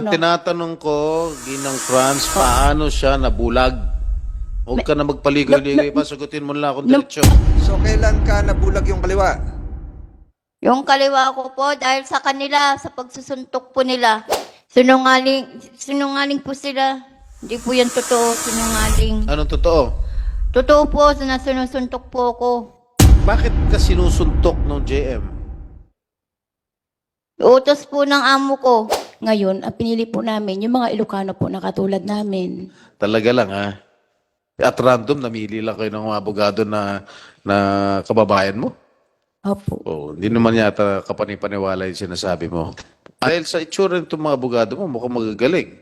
Ang tinatanong ko, Ginang Franz, paano siya nabulag? Huwag ka na magpaligoy-ligoy pa, sagutin mo lang akong diretsyo. So, kailan ka nabulag yung kaliwa? Yung kaliwa ko po, dahil sa kanila, sa pagsusuntok po nila. Sinungaling po sila. Hindi po yan totoo, sinungaling. Anong totoo? Totoo po, na sinusuntok po ako. Bakit ka sinusuntok ng JM? Utos po ng amo ko. Ngayon, ang pinili po namin, yung mga Ilocano po na katulad namin. Talaga lang, ha? At random, namili lang kayo ng mga abogado na kababayan mo? Opo. Oh, hindi naman yata kapanipaniwala yung sinasabi mo. Dahil sa itsura nitong mga abogado mo, mukhang magagaling.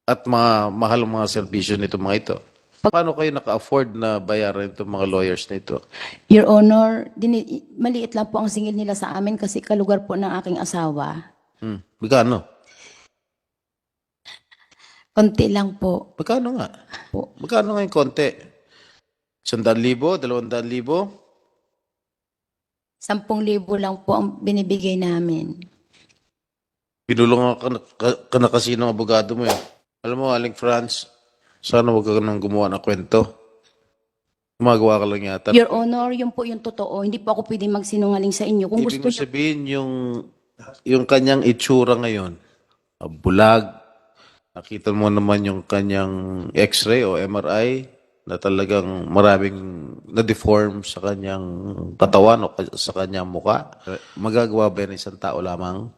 At mga mahal ang mga serbisyo nito mga ito. Paano kayo naka-afford na bayaran itong mga lawyers na ito? Your Honor, maliit lang po ang singil nila sa amin kasi kalugar po ng aking asawa. Magkano? Konti lang po. Magkano nga? Po. Magkano nga yung konti? 100,000? 200,000? 10,000 lang po ang binibigay namin. Pinulungan ka na kasi ng abogado mo eh. Alam mo, Aling Franz, sana huwag ka nang gumawa ng kwento. Gumagawa ka lang yata. Your Honor, yun po yung totoo. Hindi po ako pwedeng magsinungaling sa inyo. Kung Ibig gusto mo niyo, sabihin yung kanyang itsura ngayon, bulag, nakita mo naman yung kanyang x-ray o MRI na talagang maraming na-deform sa kanyang katawan o sa kanyang muka. Magagawa ba yan isang tao lamang?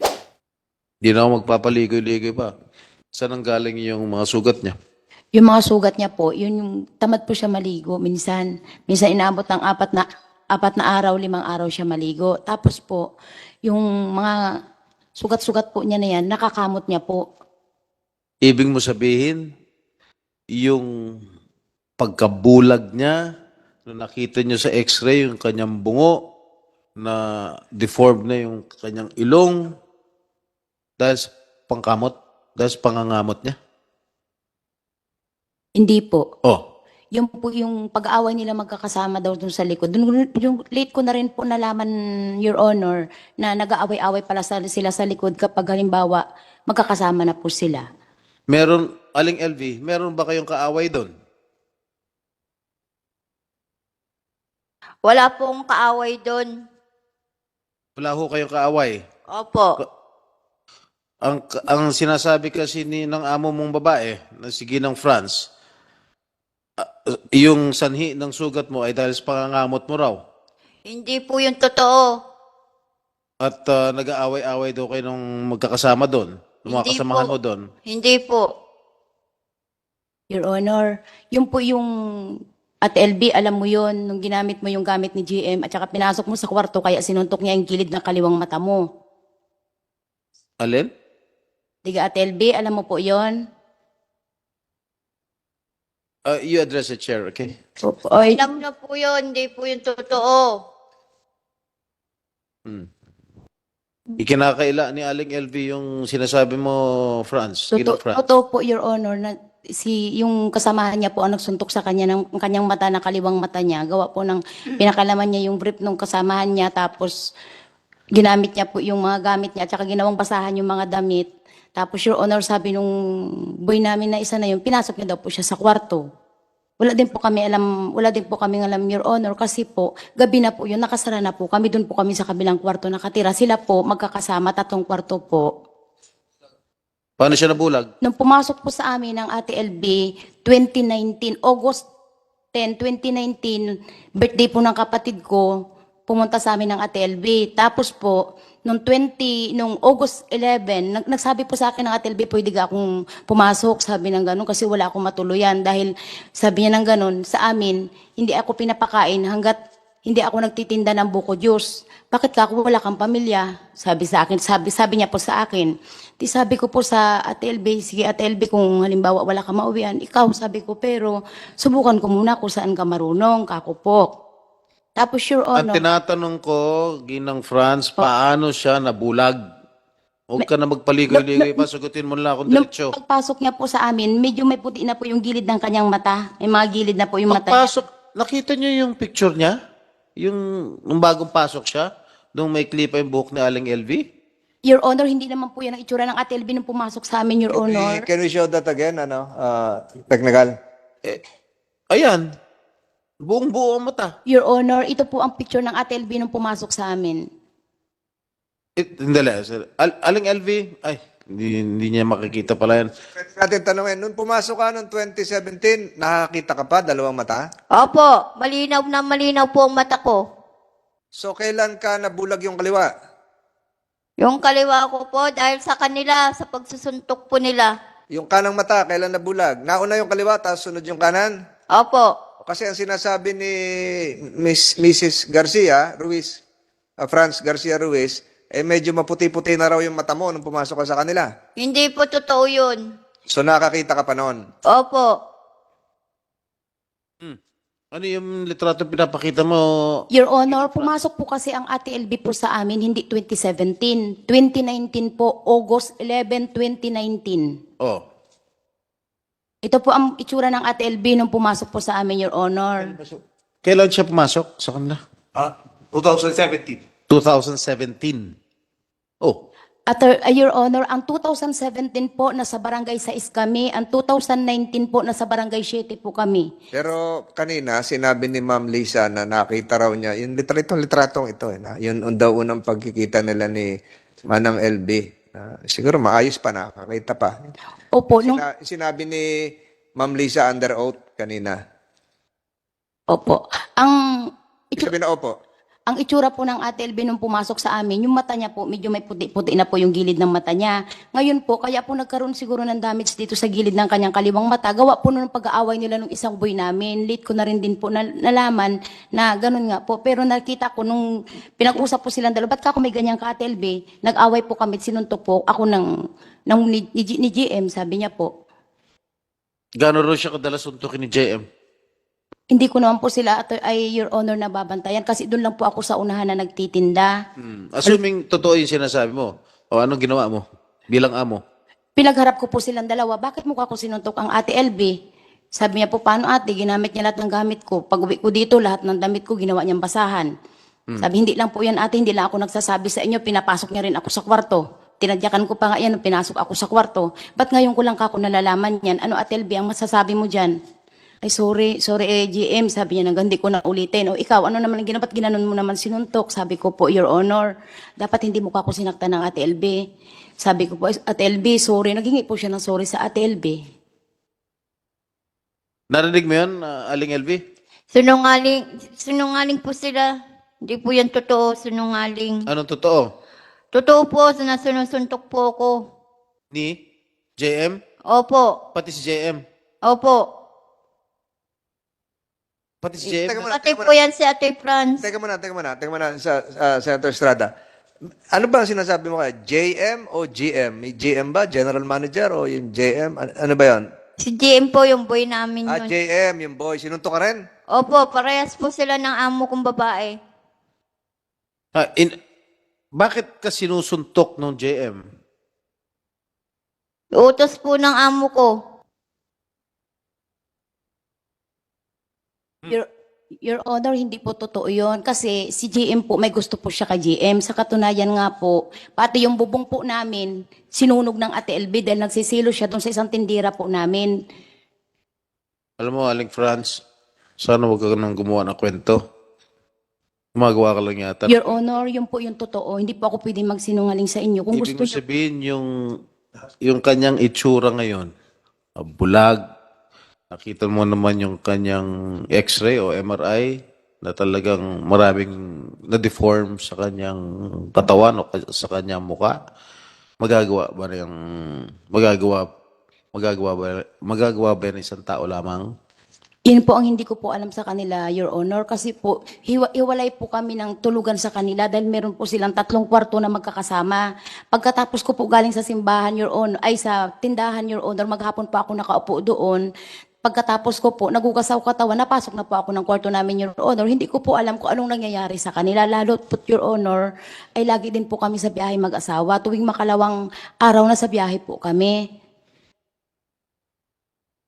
Hindi na ako magpapaligoy-ligoy pa. Saan ang galing yung mga sugat niya? yung mga sugat niya po, yun yung tamad po siya maligo. Minsan inaabot ng 4 na araw, 5 araw siya maligo. Tapos po, yung mga sugat-sugat po niya na yan, nakakamot niya po. Ibig mo sabihin, yung pagkabulag niya, nung nakita niyo sa x-ray, yung kanyang bungo, na deformed na yung kanyang ilong, dahil sa pangkamot, dahil sa pangangamot niya. Hindi po. Oh, Yung po yung pag-aaway nila magkakasama daw dun sa likod. Dun, yung late ko na rin po nalaman, Your Honor, na nag-aaway-aaway pala sila sa likod kapag halimbawa magkakasama na po sila. meron, Aling LV, meron ba kayong kaaway doon? Wala pong kaaway doon. Wala ho kayong kaaway. Opo. Ang sinasabi kasi ng amo mong babae, na si Ginang Franz, yung sanhi ng sugat mo ay dahil sa pangangamot mo raw. Hindi po yung totoo. At nag-aaway-away daw kayo nung magkakasama doon. Nung mga Hindi kasamahan po. mo doon. Hindi po. Your Honor, yun po yung at LB, alam mo yun, nung ginamit mo yung gamit ni GM at saka pinasok mo sa kwarto kaya sinuntok niya yung gilid ng kaliwang mata mo. Alin? Diga at LB, alam mo po yun? You address the chair, okay? Opo. Oy, Alam na po yun, hindi po yung totoo. Ikinakaila ni Aling LV yung sinasabi mo, Franz. Ginang Franz. totoo po, Your Honor, na yung kasamahan niya po ang nagsuntok sa kanya ng kanyang mata na kaliwang mata niya. Gawa po ng pinakalaman niya yung brief ng kasamahan niya tapos ginamit niya po yung mga gamit niya at saka ginawang basahan yung mga damit. Tapos Your Honor, sabi nung boy namin na isa na yun, pinasok niya daw po siya sa kwarto. Wala din po kami alam, Your Honor, kasi po, gabi na po yun, nakasara na po kami, doon po kami sa kabilang kwarto nakatira. Sila po, magkakasama, 3 kwarto po. Paano siya nabulag? Nung pumasok po sa amin ng Ate LB, 2019, August 10, 2019, birthday po ng kapatid ko, pumunta sa amin ng Ate LB. Tapos po, nung August 11, nagsabi po sa akin ng Ate LB, pwede ka akong pumasok, sabi ng ganun, kasi wala akong matuluyan. Dahil sabi niya ng ganun, sa amin, hindi ako pinapakain hanggat hindi ako nagtitinda ng buko juice. Bakit ka ako wala kang pamilya? Sabi sa akin, sabi niya po sa akin. Di sabi ko po sa Ate LB, sige Ate LB, kung halimbawa wala ka mauwian, ikaw, sabi ko, pero subukan ko muna kung saan ka marunong, kakupok. Tapos Your Ang Honor, tinatanong ko, Ginang Franz, paano siya nabulag? Huwag ka na magpaligoy-ligoy pa, sagutin mo lang akong nung diretsyo. pagpasok niya po sa amin, medyo may puti na po yung gilid ng kanyang mata. May mga gilid na po yung mata niya. Pagpasok, nakita niyo yung picture niya? Yung bagong pasok siya? Nung may klipa yung buhok ni Aling LV? Your Honor, hindi naman po yan ang itsura ng Ate LB nung pumasok sa amin, Your Honor. Can we show that again, technical? Ayan. Buong-buo ang mata. Your Honor, ito po ang picture ng Ate LB nung pumasok sa amin. Hindi lang. Aling LV? Ay, hindi niya makikita pala yan. Pwede natin tanongin, nung pumasok ka noong 2017, nakakita ka pa, dalawang mata? Opo, malinaw na malinaw po ang mata ko. So, kailan ka nabulag yung kaliwa? Yung kaliwa ko po dahil sa kanila, sa pagsusuntok po nila. Yung kanang mata, kailan nabulag? Nauna yung kaliwa, tapos sunod yung kanan? Opo. Kasi ang sinasabi ni Mrs. Garcia Ruiz, Franz Garcia Ruiz, medyo maputi-puti na raw yung mata mo nung pumasok ka sa kanila. Hindi po totoo yun. So nakakita ka pa noon. Opo. Ano yung litrato pinapakita mo? Your Honor, pumasok po kasi ang Ate LB po sa amin, hindi 2017. 2019 po, August 11, 2019. Oh. Ito po ang itsura ng Ate LB nung pumasok po sa amin, Your Honor. Kailan siya pumasok sa kanila? 2017. 2017. Oh. Your Honor, ang 2017 po nasa barangay 6 kami, ang 2019 po nasa barangay 7 po kami. Pero kanina, sinabi ni Ma'am Lisa na nakita raw niya, yung litratong ito, yun daw unang pagkikita nila ni Manang LB. Siguro maayos pa, nakakita pa. Opo, nung, Sinabi ni Ma'am Lisa under oath kanina. opo. Ang Sabi na opo. Ang itsura po ng Ate LB nung pumasok sa amin, yung mata niya po, medyo may puti-puti na po yung gilid ng mata niya. Ngayon po, kaya po nagkaroon siguro ng damage dito sa gilid ng kanyang kaliwang mata. Gawa po nung pag-aaway nila nung isang boy namin. Late ko na rin din po nalaman na ganun nga po. Pero nakita ko nung pinag-usap po silang dalawa, ba't ka ako may ganyan ka, Ate LB? Nag-away po kami, sinuntok po ako ni GM, sabi niya po. Gano'n rin siya kadalas suntukin ni JM? Hindi ko naman po sila, Your Honor, nababantayan kasi doon lang po ako sa unahan na nagtitinda. Assuming totoo yung sinasabi mo, o anong ginawa mo bilang amo? Pinagharap ko po silang dalawa, bakit mukha ko sinuntok ang Ate LB? Sabi niya po, paano ate, ginamit niya lahat ng gamit ko. Pag uwi ko dito, lahat ng damit ko, ginawa niyang basahan. Sabi, hindi lang po yan ate, hindi lang ako nagsasabi sa inyo, pinapasok niya rin ako sa kwarto. Tinadyakan ko pa nga yan, pinasok ako sa kwarto. Ba't ngayon ko lang kako nalalaman yan? Ano Ate LB, ang masasabi mo dyan? Ay, sorry, GM, sabi niya, hindi ko na ulitin. O ikaw, ano naman ang ginapat, ginanon mo naman sinuntok? Sabi ko po, Your Honor, dapat hindi mo ka ako sinaktan ng Ate LB. Sabi ko po, Ate LB, sorry. Naghingi po siya ng sorry sa Ate LB. Narinig mo yun, Aling LV? Sinungaling po sila. Hindi po yan totoo, sinungaling. Anong totoo? Totoo po, sinusuntok po ako. Ni JM? Opo. Pati si JM? Opo. Pati si JM? Teka muna, Pati po yan si Ate Franz. Teka muna, Senator Estrada. Ano ba ang sinasabi mo kaya? JM o GM? May GM ba? General Manager o yung JM? Ano ba yan? Si GM po yung boy namin yun. JM, yung boy. Sinuntok ka rin? Opo, parehas po sila ng amo kong babae. Bakit ka sinusuntok ng JM? Utos po ng amo ko. Your Honor, hindi po totoo yun. Kasi si GM po, may gusto po siya kay GM. Sa katunayan nga po, pati yung bubong po namin, sinunog ng Ate LB dahil nagsisilo siya doon sa isang tindira po namin. Alam mo, Aling Franz, sana huwag ka nang gumawa ng kwento. Gumagawa ka lang yata. Your Honor, yun po yung totoo. Hindi po ako pwedeng magsinungaling sa inyo. Kung Ibig gusto mo niyo, sabihin yung kanyang itsura ngayon, bulag, nakita mo naman yung kanyang x-ray o MRI na talagang maraming na-deform sa kanyang katawan o sa kanyang muka. Magagawa ba ng isang tao lamang? yun po ang hindi ko po alam sa kanila, Your Honor. Kasi po, hiwalay po kami ng tulugan sa kanila dahil meron po silang 3 kwarto na magkakasama. Pagkatapos ko po galing sa simbahan, Your Honor, ay sa tindahan, Your Honor, maghapon pa ako nakaupo doon. Pagkatapos ko po, nagugasaw katawan, napasok na po ako ng kwarto namin, Your Honor. Hindi ko po alam kung anong nangyayari sa kanila. Lalo po, Your Honor, ay lagi din po kami sa biyahe mag-asawa. Tuwing makalawang araw na sa biyahe po kami.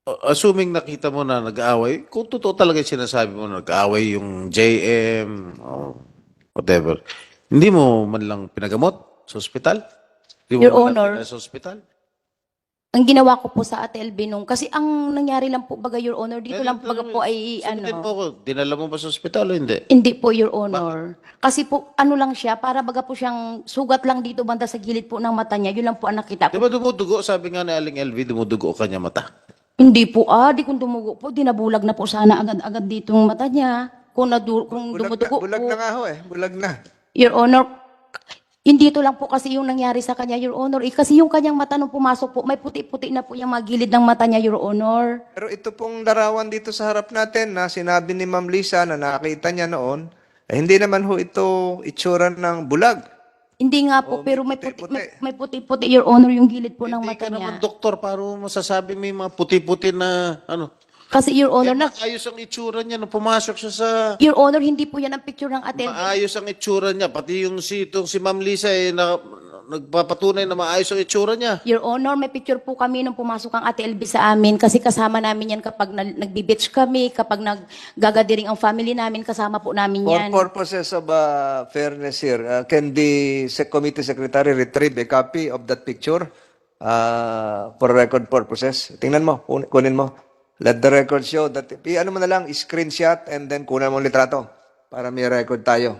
Assuming nakita mo na nag-aaway, kung totoo talaga yung sinasabi mo na nag-aaway yung JM, whatever, hindi mo man lang pinagamot sa ospital? Di mo Your ba Honor. nasa ospital? Ang ginawa ko po sa Ate LB nung, kasi ang nangyari lang po baga, Your Honor, dito lang po baga po ay Sagutin mo ano, ko, dinala mo ba sa ospital o hindi? hindi po, Your Honor. Kasi po, ano lang siya, para baga po siyang sugat lang dito banda sa gilid po ng mata niya, yun lang po ang nakita Di ko. ba dumudugo? Sabi nga ni Aling LV, dumudugo kanya mata. Hindi po, di kung dumugo po, dinabulag na po sana agad-agad dito yung mata niya. Kung dumudugo Bulag po. na nga ho eh. Bulag na. Your Honor, hindi ito lang po kasi yung nangyari sa kanya, Your Honor. Kasi yung kanyang mata nung pumasok po, may puti-puti na po yung mga gilid ng mata niya, Your Honor. Pero ito pong larawan dito sa harap natin na sinabi ni Ma'am Lisa na nakita niya noon, hindi naman ho ito itsura ng bulag. Hindi nga po, Oh, pero may may puti, puti-puti. may puti-puti, Your Honor, yung gilid po ng Hindi mata ka naman niya. doktor, para mo masasabi may mga puti-puti na ano. Kasi, Your Honor, Maayos ang itsura niya nung pumasok siya sa... Your Honor, hindi po yan ang picture ng Ate LB. Maayos ang itsura niya. Pati yung si Ma'am Lisa nagpapatunay na maayos ang itsura niya. Your Honor, may picture po kami nung pumasok ang Ate LB sa amin kasi kasama namin yan kapag nagbi-beach kami, kapag naggagathering ang family namin, kasama po namin For yan. purposes of fairness here, can the committee secretary retrieve a copy of that picture for record purposes? Tingnan mo, kunin mo. Let the record show that, ano mo na lang, screenshot and then kunan mo ang litrato para may record tayo.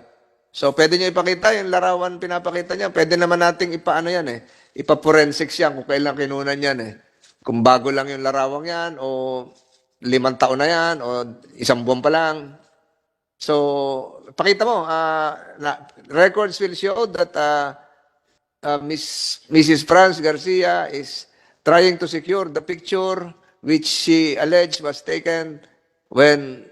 So, pwede nyo ipakita yung larawan pinapakita niya. Pwede naman nating ipaano yan eh. Ipa-forensics yan kung kailan kinunan yan eh. Kung bago lang yung larawang yan o 5 taon na yan o 1 buwan pa lang. So, pakita mo, records will show that Mrs. Franz Garcia is trying to secure the picture which she alleged was taken when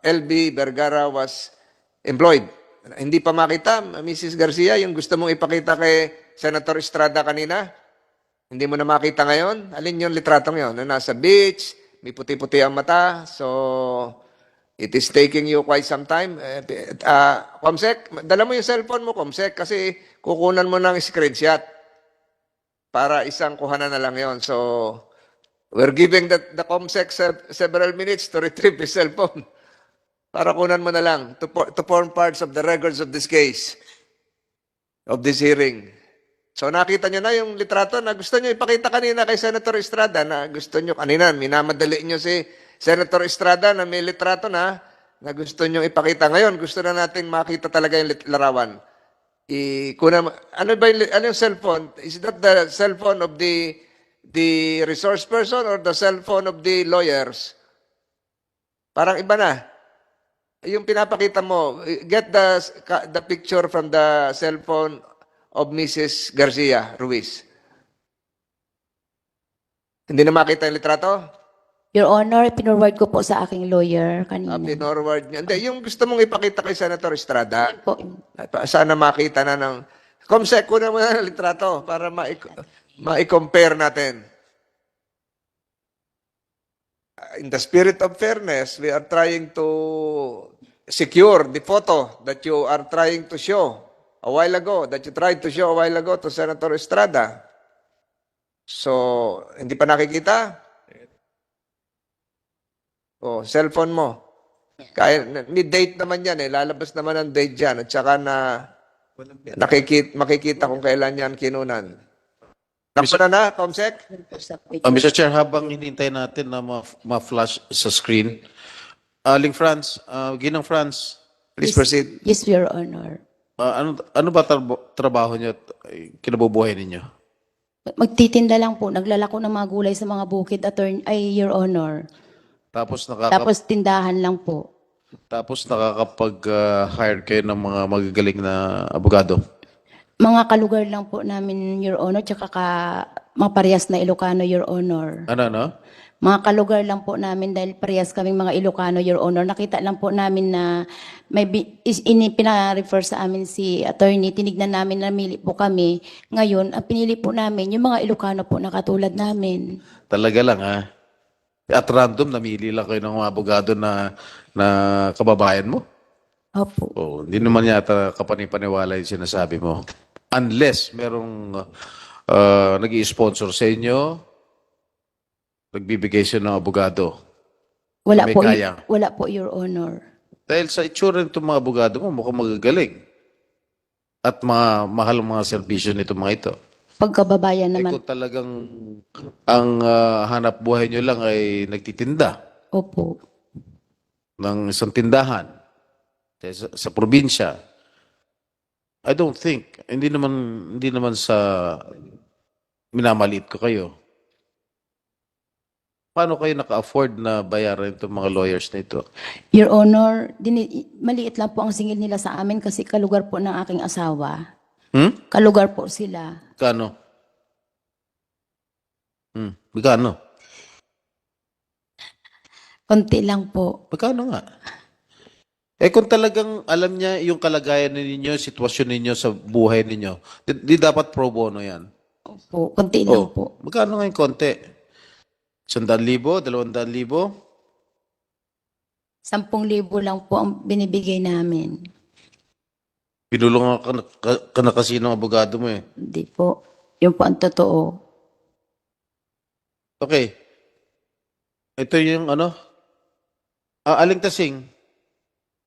LB Vergara was employed. Hindi pa makita, Mrs. Garcia, yung gusto mong ipakita kay Senator Estrada kanina, hindi mo na makita ngayon. Alin yung litratong yun? Na nasa beach, may puti-puti ang mata, so it is taking you quite some time. Comsec, dala mo yung cellphone mo, Comsec, kasi kukunan mo ng screenshot para isang kuhanan na lang yon. So, we're giving the Comsec several minutes to retrieve his cellphone para kunan mo na lang to form parts of the records of this case, of this hearing. So nakita nyo na yung litrato na gusto nyo ipakita kanina kay Senator Estrada na gusto nyo kanina, minamadali nyo si Senator Estrada na may litrato na gusto nyo ipakita. Ngayon, gusto na nating makita talaga yung larawan. Ano ba yung cellphone? Is that the cellphone of the resource person or the cellphone of the lawyers? Parang iba na. Yung pinapakita mo, get the picture from the cellphone of Mrs. Garcia Ruiz. Hindi na makita yung litrato? Your Honor, pinorward ko po sa aking lawyer kanina. Pinorward niya. Hindi, yung gusto mong ipakita kay Senator Estrada, Po. sana makita na ng... Comsec, kunan mo na ng litrato para ma-compare natin. In the spirit of fairness, we are trying to secure the photo that you are trying to show a while ago, that you tried to show a while ago to Senator Estrada. So, hindi pa nakikita? Oh, cellphone mo. Kaya, may date naman yan eh. Lalabas naman ang date dyan. At saka na makikita kung kailan yan kinunan. Nakuna na, Comsec? Mr. Chair, habang hinintay natin na ma-flash sa screen, Aling Franz, Ginang Franz, Please proceed. Yes, Your Honor. ano ba trabaho niyo at kinabubuhay ninyo? Magtitinda lang po, naglalako ng mga gulay sa mga bukid, Your Honor. Tapos Tapos tindahan lang po. nakakapag-hire kayo ng mga magagaling na abogado. Mga kalugar lang po namin, Your Honor, tsaka mga parehas na Ilocano, Your Honor. Ano? Mga kalugar lang po namin dahil parehas kaming mga Ilocano, Your Honor. Nakita lang po namin na may pina-refer sa amin si attorney. Tinignan namin, namili po kami. Ngayon, ang pinili po namin, yung mga Ilocano po na katulad namin. Talaga lang, ha? At random, namili lang kayo ng mga abogado na kababayan mo? Opo. Oh, hindi naman yata kapanipaniwala yung sinasabi mo. Unless merong nag-i-sponsor sa inyo, nagbibigay siya ng abogado. Wala May po, kaya. wala po, Your Honor. Dahil sa itsura nitong mga abogado mo, mukhang magagaling. At mahal ang mga serbisyo nito mga ito. Pagkababayan naman. Kung talagang ang hanap buhay nyo lang ay nagtitinda Opo. ng isang tindahan sa probinsya, I don't think, hindi naman sa minamaliit ko kayo. Paano kayo naka-afford na bayaran itong mga lawyers na ito? Your Honor, maliit lang po ang singil nila sa amin kasi kalugar po ng aking asawa. Kalugar po sila. Kano? Magkano? Konti lang po. Magkano nga? Kung talagang alam niya yung kalagayan ninyo, sitwasyon ninyo sa buhay ninyo, di dapat pro bono yan. Opo, konti lang po. Magkano nga yung konti? 100,000, 200,000? 10,000 lang po ang binibigay namin. Pinulungan ka na kasi ng abogado mo eh. Hindi po. Yun po ang totoo. Okay. Ito yung ano? Aling Tasing.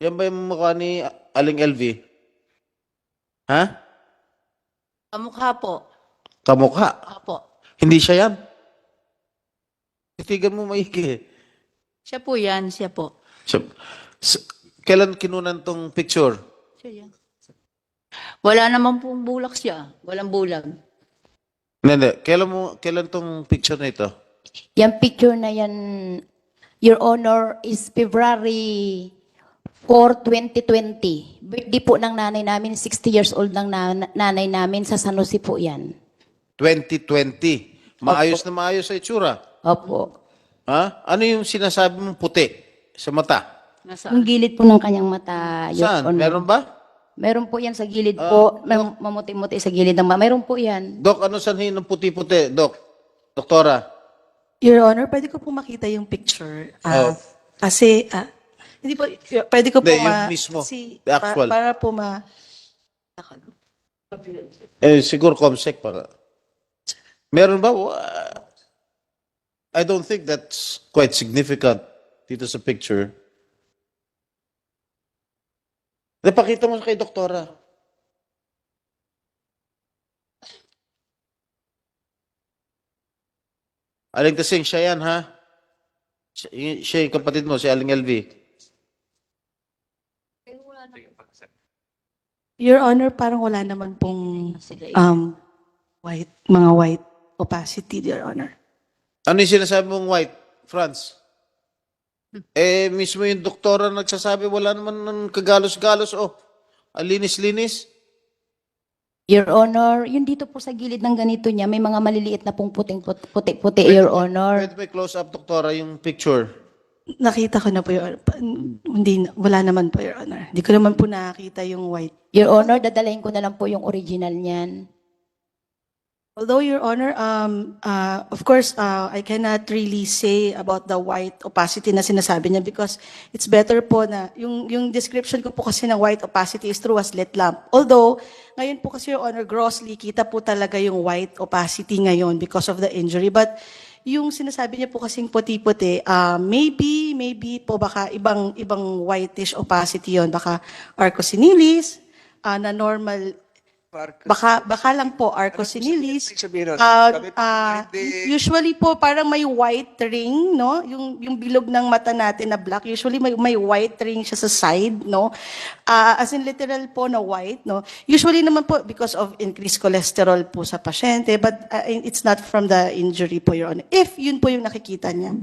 Yan ba yung mukha ni Aling LV? Ha? Kamukha po. Kamukha. Apo. Hindi siya yan. Titigan mo maigi. Siya po yan, siya po. Kailan kinunan tong picture? Siya yan. Wala naman pong bulak siya. Walang bulag. Hindi. Kailan tong picture na ito? Yung picture na yan, Your Honor, is February 4, 2020. Birthday po ng nanay namin, 60 years old ng nanay namin, sa San Jose po yan. 2020. Maayos na maayos sa itsura. Opo. Ha? Ano yung sinasabi mong puti sa mata? Nasaan? Yung gilid po ng kanyang mata, Your Saan? Honor. Meron ba? Meron po yan sa gilid po, mamuti-muti sa gilid ng mata. Meron po yan. Dok, ano sanhin ng puti-puti? Dok, doktora. Your Honor, pwede ko po makita yung picture. Oh. Kasi, hindi po, pwede ko po Hindi, yung mismo, the actual. para po Siguro Comsec para. Meron ba? I don't think that's quite significant dito sa picture. Napakita mo kay doktora. Aling Tasing, siya yan, ha? Siya yung kapatid mo, si Aling LV. Your Honor, parang wala naman pong mga white opacity, Your Honor. Ano yung sinasabi mong white, Franz? Mismo yung doktora nagsasabi, wala naman ng kagalos-galos. Ang linis-linis. Your Honor, yun dito po sa gilid ng ganito niya, may mga maliliit na pong puti-puti, Your Honor. Pwede may close-up, doktora, yung picture. Nakita ko na po, Your Honor. Wala naman po, Your Honor. Hindi ko naman po nakakita yung white. Your Honor, dadalhin ko na lang po yung original niyan. Although, Your Honor, of course, I cannot really say about the white opacity na sinasabi niya because it's better po na yung description ko po kasi ng white opacity is through a slit lamp. Although, ngayon po kasi, Your Honor, grossly, kita po talaga yung white opacity ngayon because of the injury. But yung sinasabi niya po kasing puti-puti, maybe po baka ibang whitish opacity yon, baka arcosinilis, na normal. Baka lang po arcosinilis. Usually po parang may white ring, no? Yung bilog ng mata natin na black, usually may white ring siya sa side, no? As in literal po na white, no? Usually naman po because of increased cholesterol po sa pasyente, but it's not from the injury po, Your Honor. If yun po yung nakikita niya.